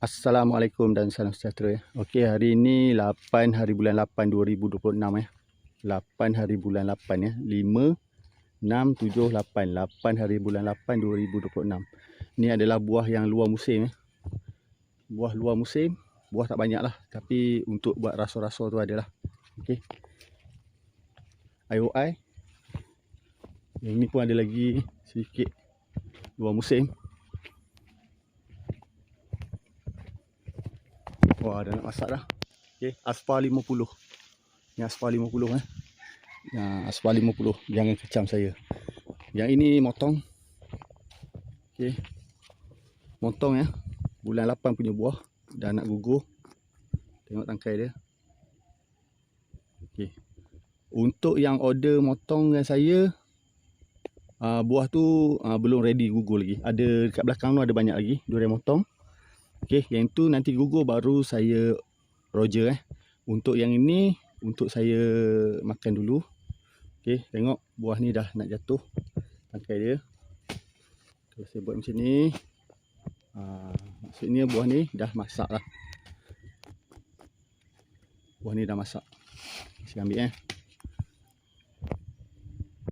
Assalamualaikum dan salam sejahtera. Okey, hari ini 8 hari bulan 8 2026 ya. 8 hari bulan 8 ya. 5 6 7 8. 8 hari bulan 8 2026. Ini adalah buah yang luar musim ya. Buah luar musim, buah tak banyak lah, tapi untuk buat rasa-rasa tu adalah. Okey. IOI. Yang ini pun ada lagi sedikit luar musim. Wah, dah nak masak dah. Okey, aspal 50. Ni aspal 50 eh. Aspal 50. Jangan kecam saya. Yang ini motong. Okey. Motong ya. Bulan 8 punya buah. Dah nak gugur. Tengok tangkai dia. Okey. Untuk yang order motong dengan saya, buah tu belum ready gugur lagi. Ada dekat belakang tu ada banyak lagi durian motong. Okey, yang tu nanti gugur baru saya roger Untuk yang ini untuk saya makan dulu. Okey, tengok buah ni dah nak jatuh tangkai dia. Kalau saya buat macam ni, maksudnya buah ni dah masak lah. Buah ni dah masak. Saya ambil